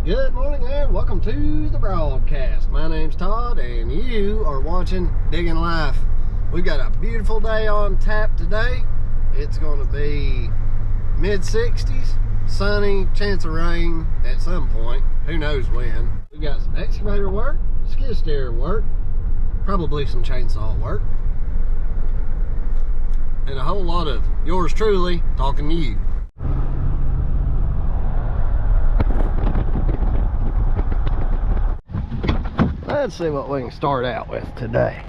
Good morning and welcome to the broadcast. My name's Todd and you are watching Digging Life. We've got a beautiful day on tap today. It's going to be mid-60s, sunny, chance of rain at some point, who knows when. We've got some excavator work, skid steer work, probably some chainsaw work, and a whole lot of yours truly talking to you. Let's see what we can start out with today.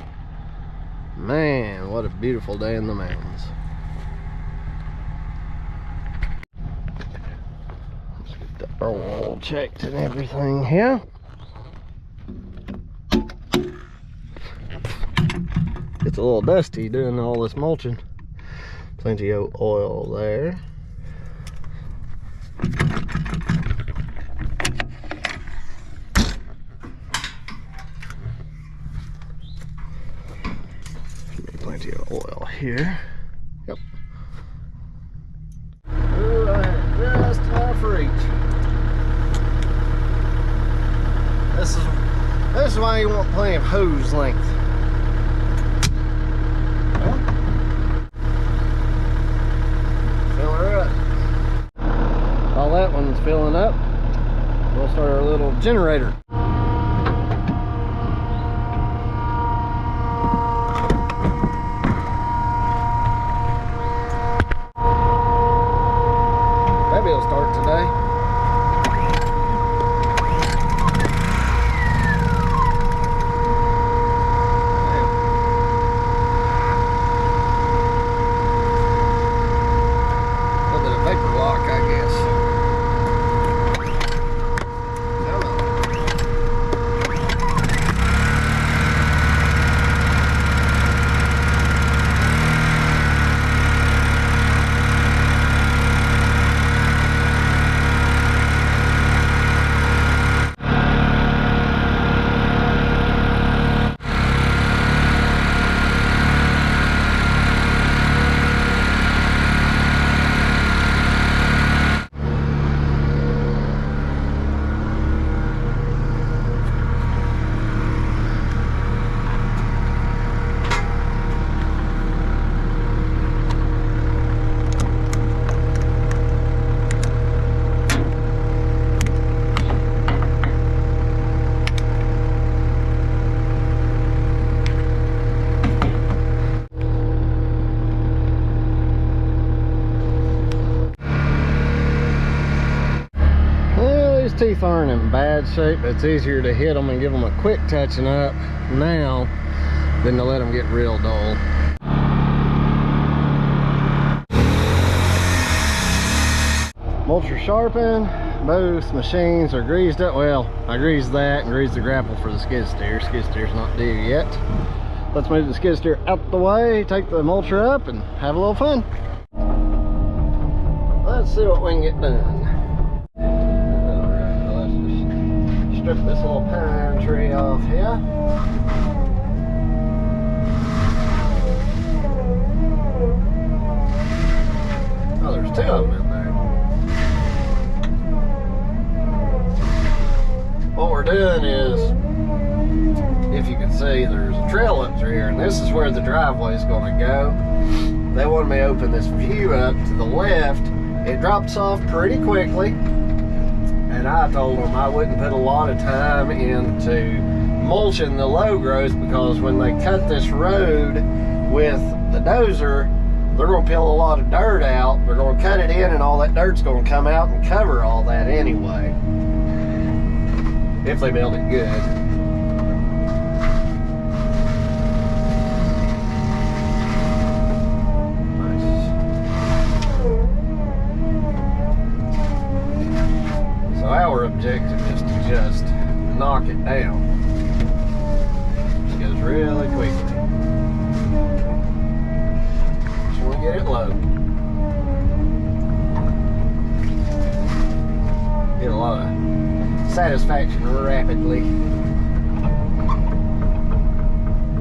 Man, what a beautiful day in the mountains. Let's get the oil checked and everything here. It's a little dusty doing all this mulching. Plenty of oil there. Plenty of oil here. Yep. Alright, just enough for each. This is why you want plenty of hose length. Well, fill her up. While that one's filling up, we'll start our little generator. Maybe it'll start today. A little bit of vapor lock, I guess. Teeth aren't in bad shape. It's easier to hit them and give them a quick touching up now than to let them get real dull. Mulcher sharpen. Both machines are greased up. Well, I greased that and greased the grapple for the skid steer. Skid steer's not due yet. Let's move the skid steer out the way, take the mulcher up, and have a little fun. Let's see what we can get done. Strip this little pine tree off here. Oh, there's two of them in there. What we're doing is, if you can see, there's a trail up through here, and this is where the driveway is going to go. They wanted me to open this view up to the left. It drops off pretty quickly. And I told them I wouldn't put a lot of time into mulching the low growth, because when they cut this road with the dozer, they're going to peel a lot of dirt out. They're going to cut it in and all that dirt's going to come out and cover all that anyway, if they build it good. Our objective is to just knock it down. It goes really quickly. Just want to get it low. Get a lot of satisfaction rapidly.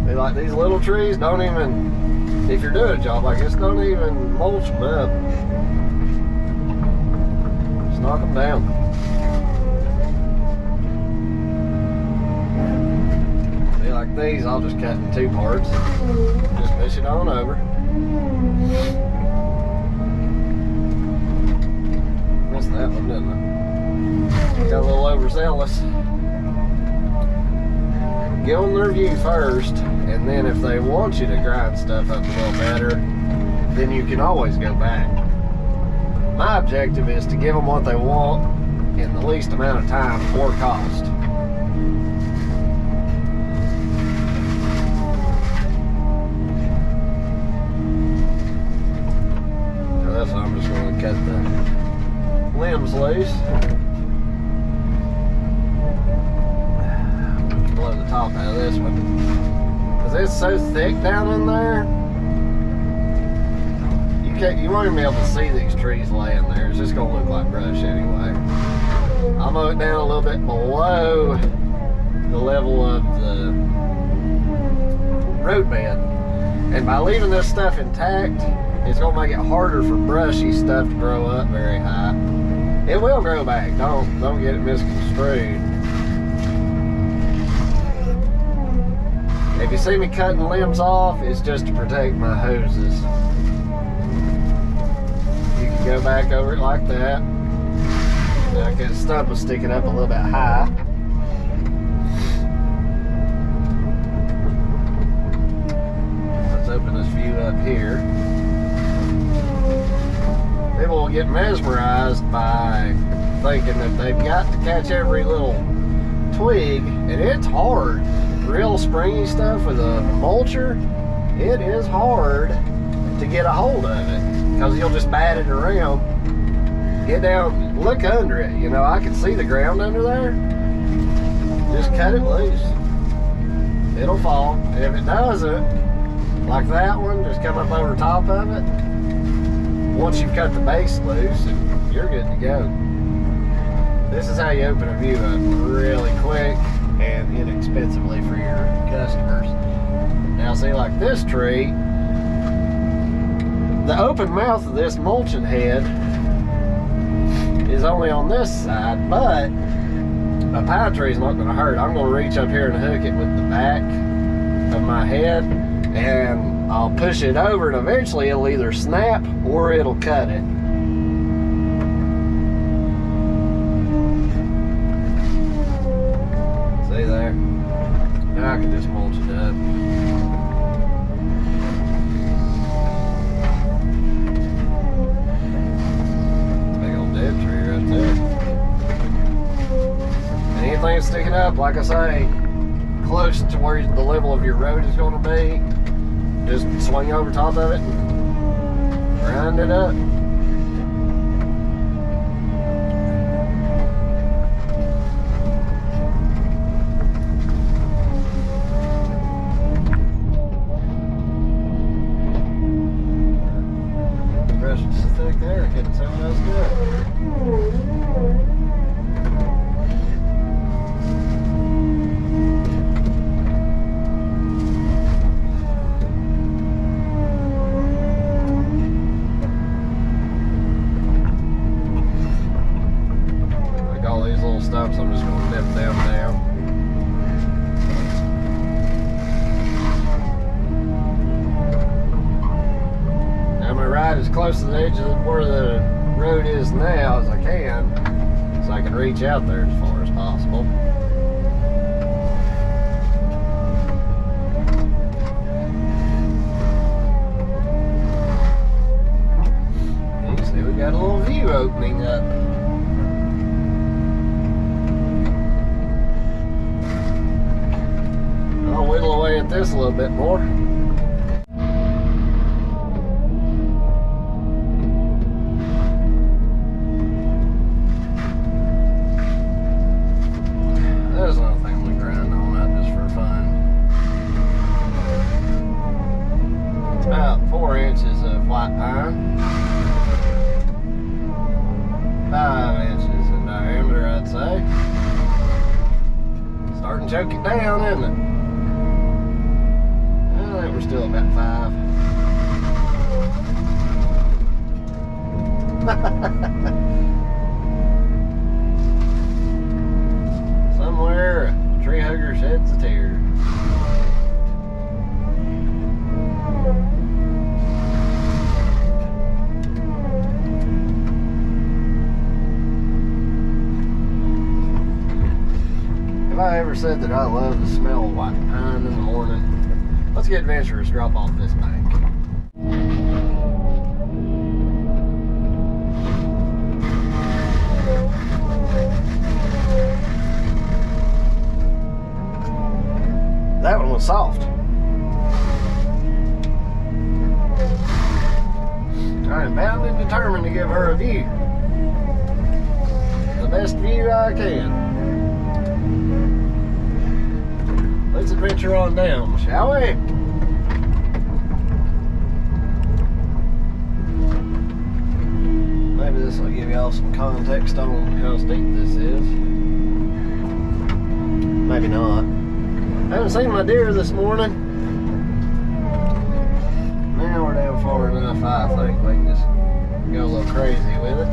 Be like, these little trees don't even, if you're doing a job like this, don't even mulch them up. Just knock them down. like these, I'll just cut in 2 parts. Just push it on over. Missed that one, didn't I? Got a little overzealous. Get on their view first, and then if they want you to grind stuff up a little better, then you can always go back. My objective is to give them what they want in the least amount of time or cost. So that's why I'm just going to cut the limbs loose. Blow the top out of this one. Because it's so thick down in there, you won't even be able to see these trees laying there. It's just gonna look like brush anyway. I'll mow it down a little bit below the level of the roadbed. And by leaving this stuff intact, it's gonna make it harder for brushy stuff to grow up very high. It will grow back, don't get it misconstrued. If you see me cutting limbs off, it's just to protect my hoses. Go back over it like that. Now I got stump was sticking up a little bit high. Let's open this view up here. People will get mesmerized by thinking that they've got to catch every little twig, and it's hard. Real springy stuff with a mulcher, it is hard to get a hold of it. Because you'll just bat it around. Get down, look under it. You know, I can see the ground under there. Just cut it loose. It'll fall. And if it doesn't, like that one, just come up over top of it. Once you've cut the base loose, and you're good to go. This is how you open a view up really quick and inexpensively for your customers. Now see, like this tree, the open mouth of this mulching head is only on this side, but a pine tree is not going to hurt. I'm going to reach up here and hook it with the back of my head, and I'll push it over, and eventually it'll either snap or it'll cut it. See there? Now I can just mulch it up. Anything sticking up, like I say, close to where the level of your road is going to be, just swing over top of it and grind it up. The brush is thick there, getting someone else good. Stumps, I'm just going to nip them down. Now I'm going to ride as close to the edge of where the road is now as I can, so I can reach out there as far as possible. You can see we got a little view opening up. I'll whittle away at this a little bit more. There's another thing I'm going to grind on that just for fun. It's about 4 inches of white pine. 5 inches in diameter, I'd say. Starting to choke it down, isn't it? We're still about 5. Somewhere a tree hugger sheds a tear. I ever said that I love the smell of white pine in the morning? Let's get adventurous, drop off this bank. That one was soft. I am bound and determined to give her a view. The best view I can. Let's adventure on down, shall we? Maybe this will give y'all some context on how steep this is. Maybe not. I haven't seen my deer this morning. Now we're down far enough, I think we can just go a little crazy with it.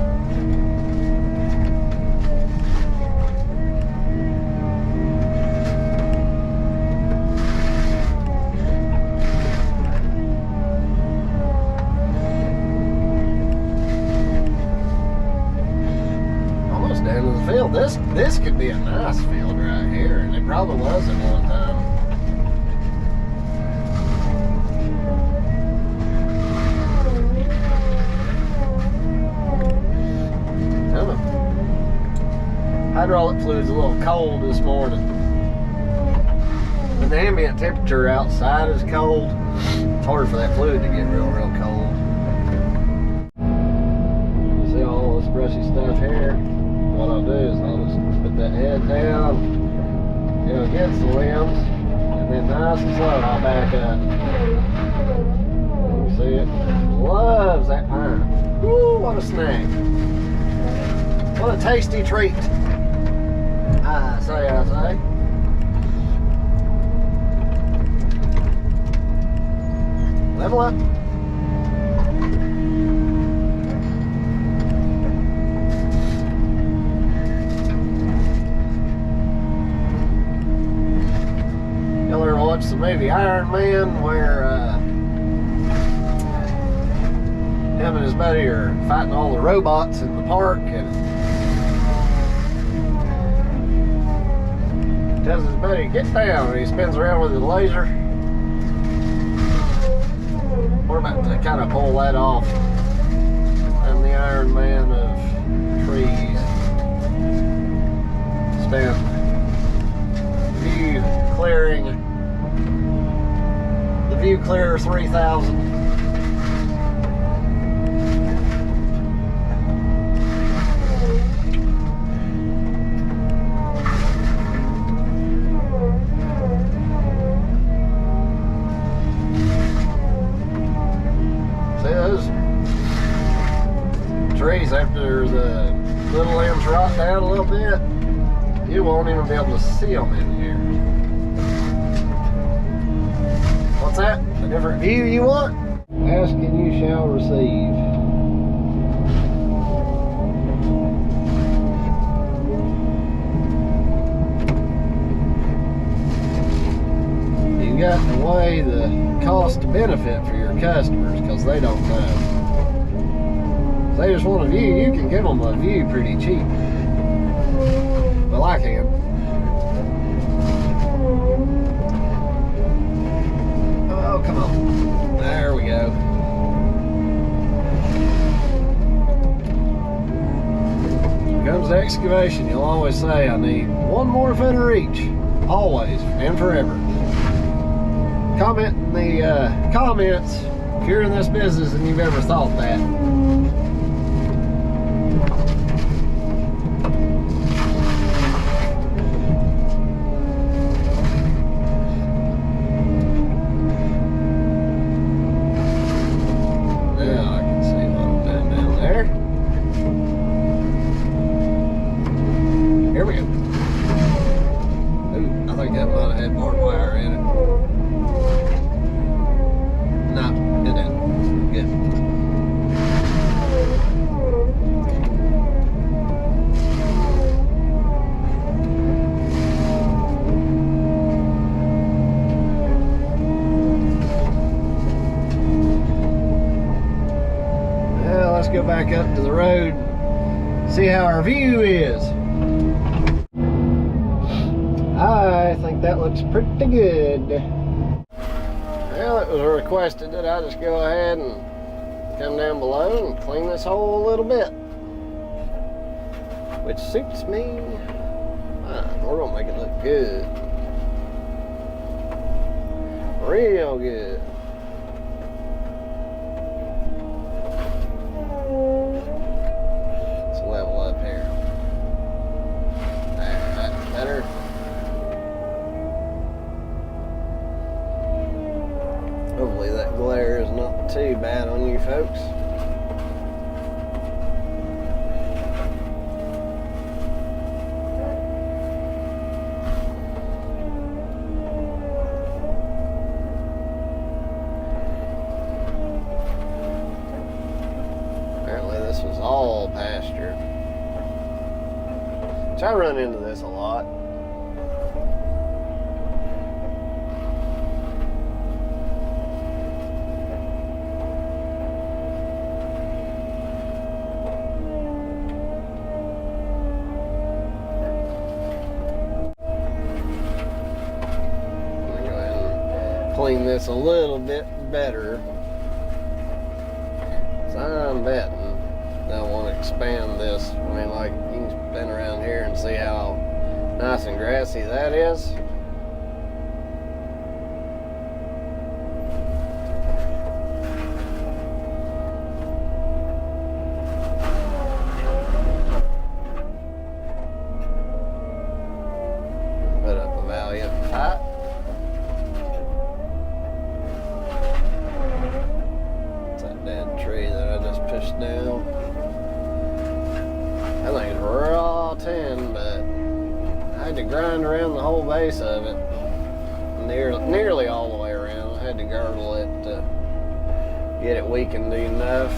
Almost down to the field. This could be a nice field right here, and it probably was at one time. Hydraulic fluid's a little cold this morning. When the ambient temperature outside is cold, it's hard for that fluid to get real cold. You see all this brushy stuff here? What I'll do is I'll just put that head down, go against the limbs, and then nice and slow I'll back up. You see it? Loves that pine. Woo, what a snack. What a tasty treat. I say. Level up. Y'all ever watch the movie Iron Man where him and his buddy are fighting all the robots in the park, and tells his buddy, get down, and he spins around with his laser. We're about to kind of pull that off. I'm the Iron Man of trees. Spent view clearing, the View Clearer 3000. Trees, after the little limbs rot down a little bit, you won't even be able to see them in here. What's that? A different view you want? Ask and you shall receive. You got to weigh the cost to benefit for your customers, because they don't know. They just want a view, you can give them a view pretty cheap. Well, I can. Oh, come on. There we go. When it comes to excavation, you'll always say, I need one more foot of reach. Always and forever. Comment in the comments if you're in this business and you've ever thought that. Here we go. Ooh, I think that might have had barbed wire in it. No, it didn't. Good. Well, let's go back up to the road, see how our view is. I that looks pretty good. Well, it was requested that I just go ahead and come down below and clean this hole a little bit, which suits me. We're gonna make it look good. Real good. Let's level up here. There, that's better. Hopefully that glare is not too bad on you folks. This was all pasture. So I run into this a lot. I'm gonna go ahead and clean this a little bit better. So I'm betting I want to expand this. I mean, like, you can spin around here and see how nice and grassy that is. Put up a valiant fight. It's that dead tree that I just pushed down. I think it's raw tin, but I had to grind around the whole base of it, nearly all the way around. I had to girdle it to get it weakened enough.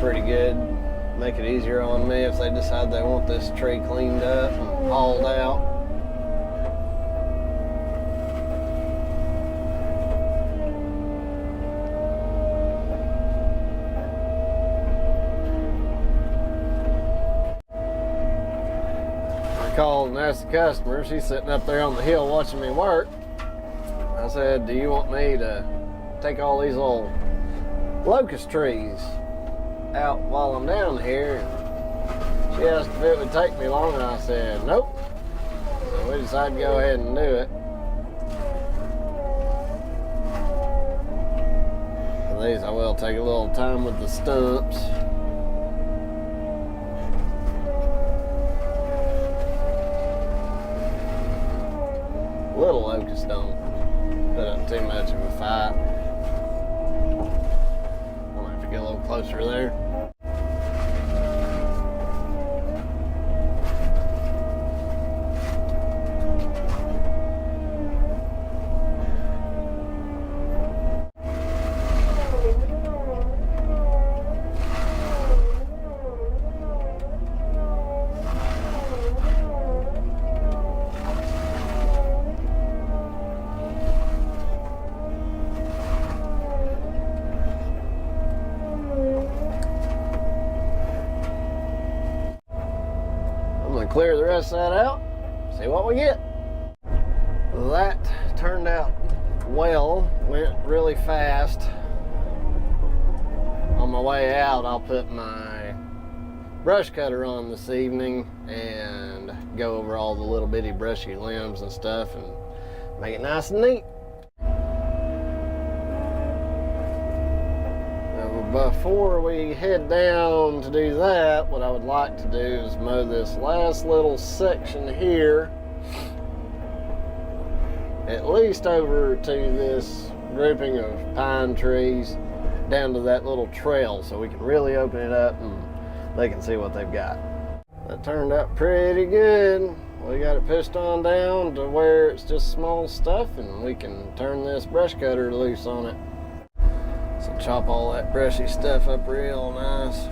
Pretty good. Make it easier on me if they decide they want this tree cleaned up and hauled out. I called and asked the customer. She's sitting up there on the hill watching me work. I said, do you want me to take all these little locust trees out while I'm down here? And she asked if it would take me long, and I said nope. So we decided to go ahead and do it. And these I will take a little time with the stumps. Little locusts don't put up too much of a fight. I'll have to get a little closer there. Clear the rest of that out, see what we get. That turned out well, went really fast. On my way out, I'll put my brush cutter on this evening and go over all the little bitty brushy limbs and stuff and make it nice and neat. Before we head down to do that, what I would like to do is mow this last little section here, at least over to this grouping of pine trees down to that little trail, so we can really open it up and they can see what they've got. That turned out pretty good. We got it pushed on down to where it's just small stuff, and we can turn this brush cutter loose on it. So chop all that brushy stuff up real nice.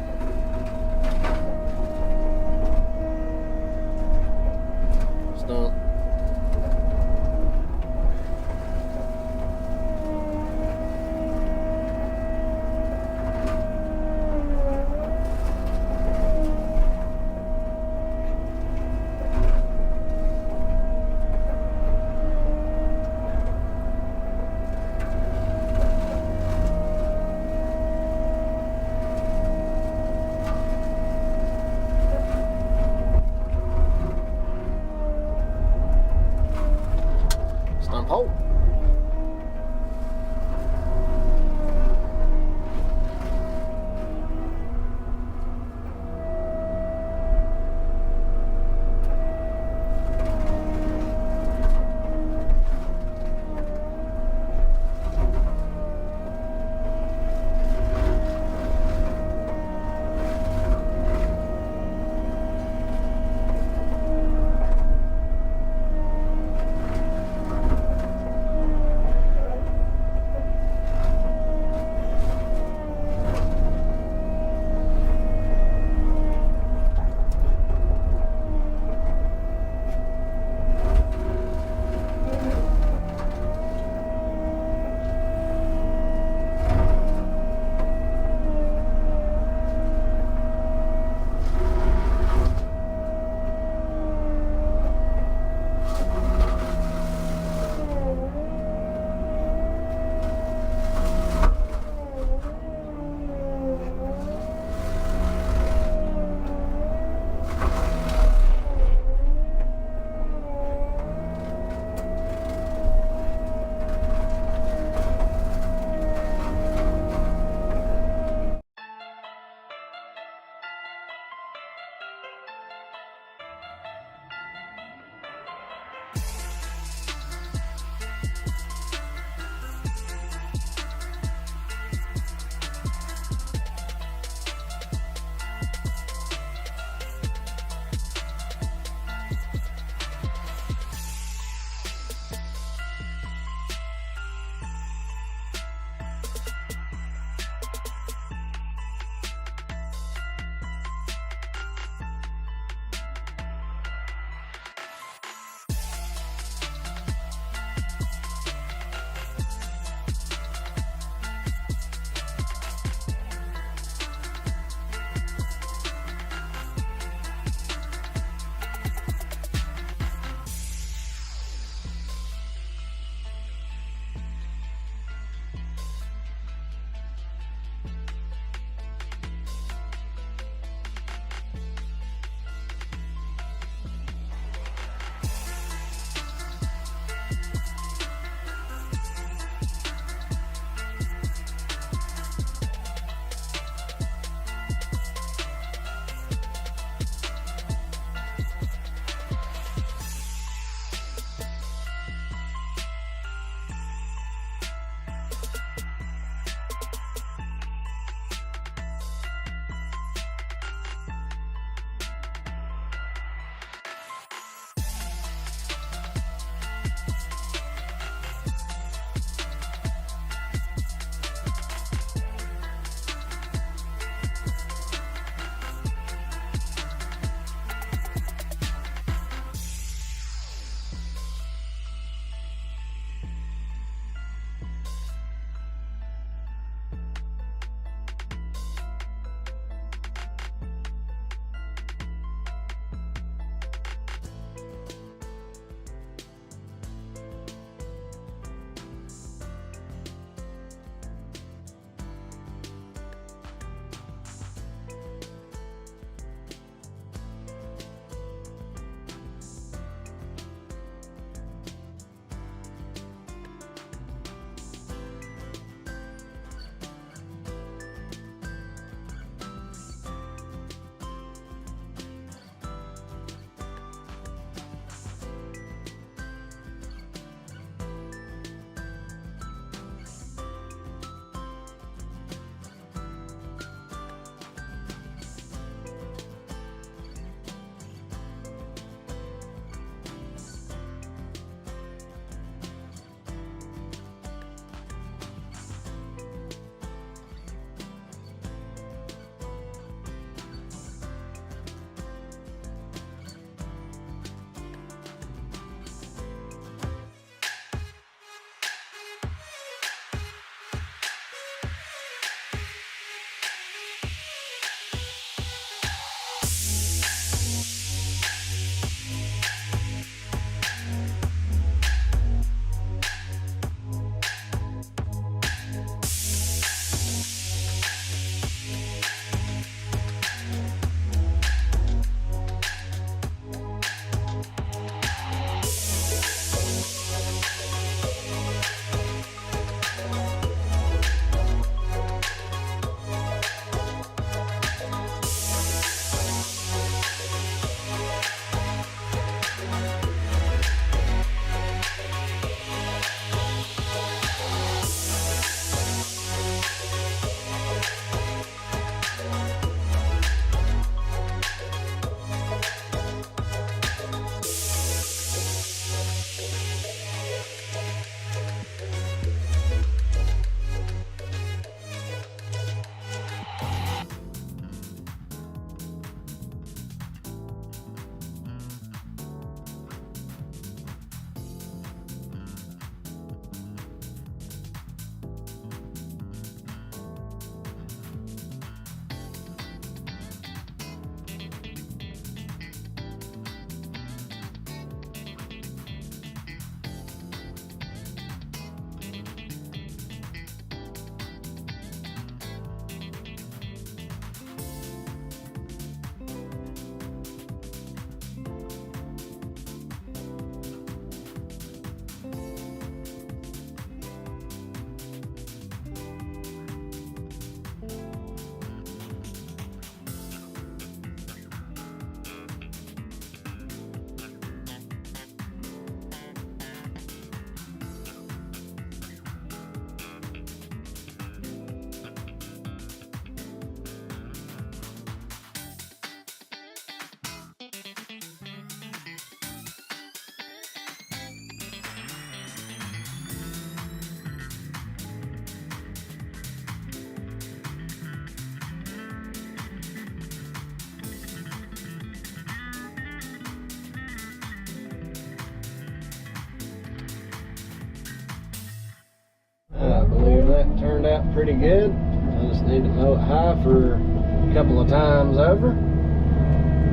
that turned out pretty good. I just need to mow it high for a couple of times over.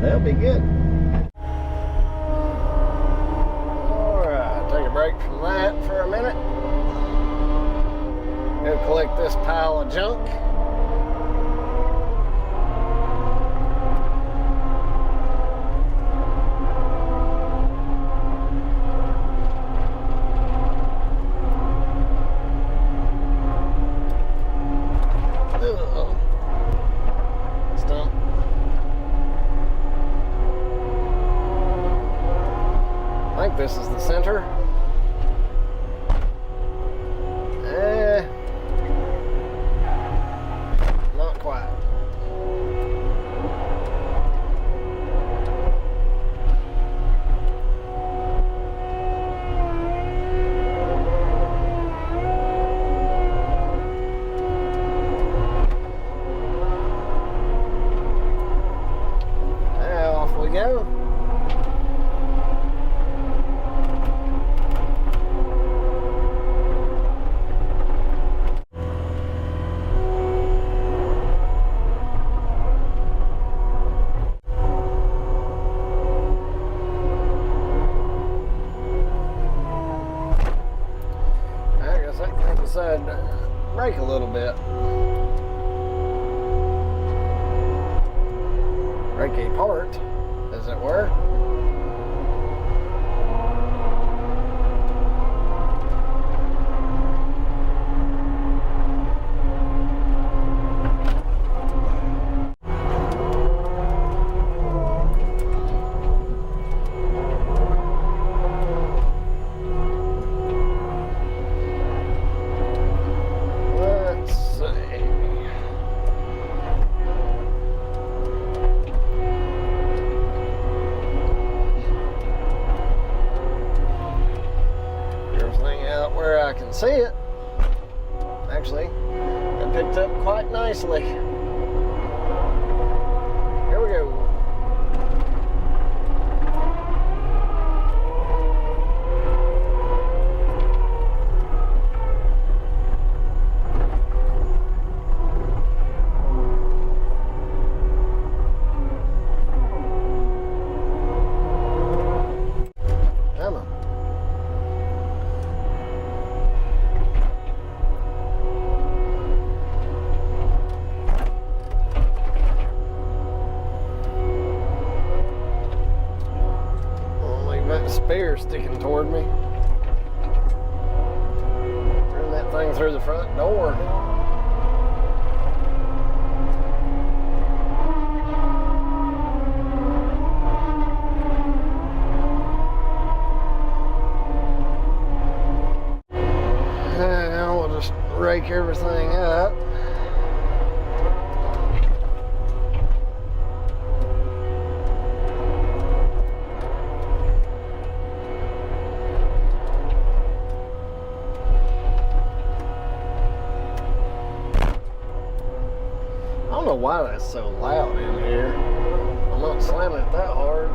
They'll be good. Alright, take a break from that for a minute. Go collect this pile of junk. This is the center. Not quite. Now off we go. I'd brake a little bit. Brake apart, as it were. I can see it. Actually, it picked up quite nicely. Here we go. Spear sticking toward me. Run that thing through the front door. Now we'll just rake everything up. I don't know why that's so loud in here. I'm not slamming it that hard.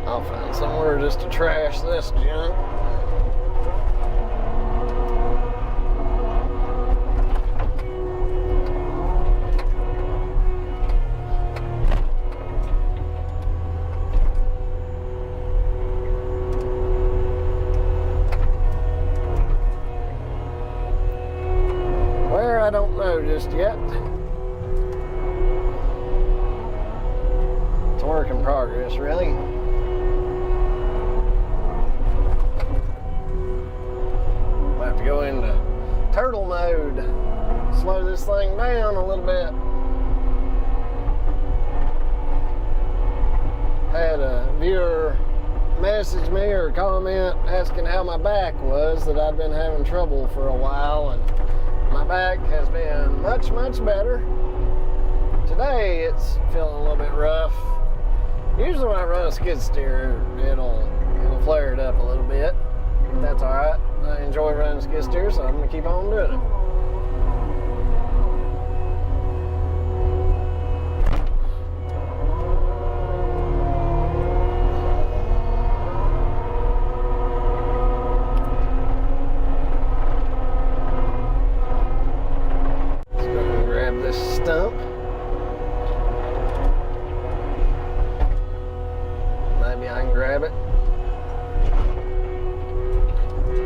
I'll find somewhere just to trash this junk. Where, I don't know just yet. It's a work in progress, really. To go into turtle mode, slow this thing down a little bit. Had a viewer message me or comment asking how my back was, that I'd been having trouble for a while, and my back has been much better. Today it's feeling a little bit rough. Usually when I run a skid steer, it'll flare it up a little bit. But that's all right. I enjoy running skid steer, so I'm gonna keep on doing it. Stump. Maybe I can grab it.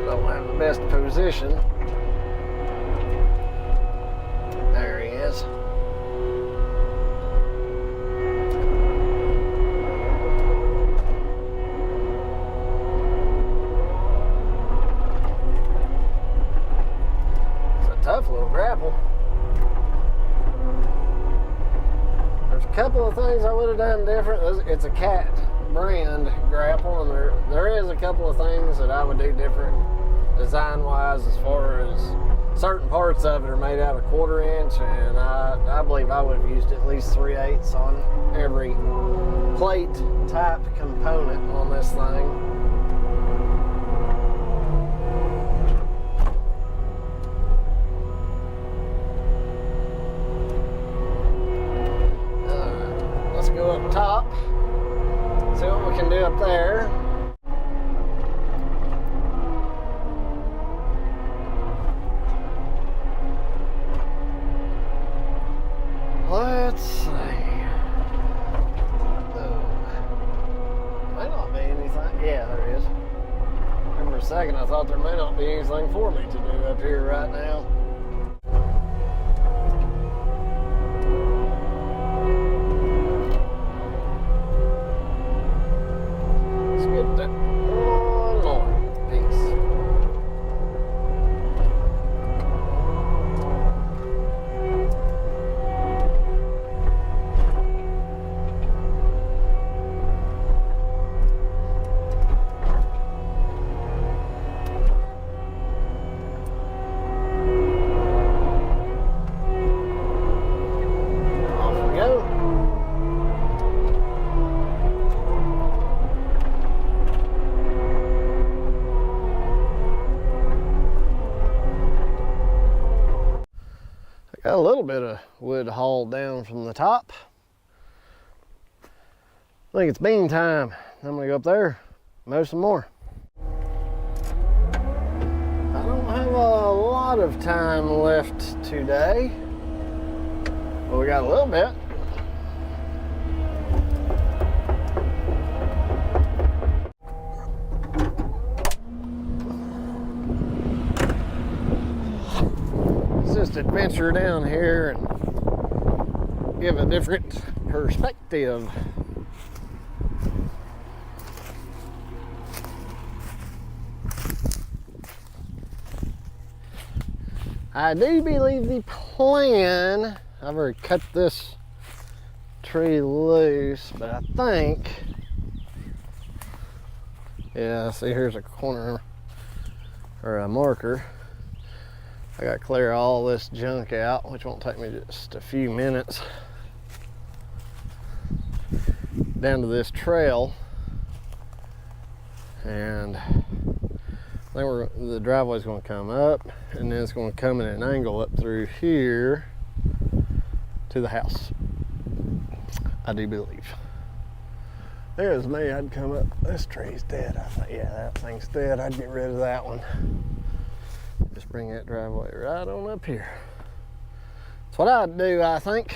Don't have the best position. There he is. It's a tough little grapple. A couple of things I would have done different. It's a Cat brand grapple, and there is a couple of things that I would do different design wise, as far as certain parts of it are made out of 1/4 inch, and I believe I would have used at least 3/8 on every plate type component on this thing. Go up top, see what we can do up there. Let's see. May not be anything. Yeah, there is. For a second I thought there may not be anything for me to do up here right now. One more piece. Off we go. Got a little bit of wood hauled down from the top. I think it's bean time. I'm gonna go up there, mow some more. I don't have a lot of time left today, but we got a little bit. Just adventure down here and give a different perspective. I do believe the plan, I've already cut this tree loose, but I think, yeah, see here's a corner or a marker. I got to clear all this junk out, which won't take me just a few minutes. Down to this trail, and I think the driveway's going to come up, and then it's going to come in an angle up through here to the house. I do believe. There's me. I'd come up. This tree's dead. I thought, yeah, that thing's dead. I'd get rid of that one. Just bring that driveway right on up here. That's what I'd do, I think.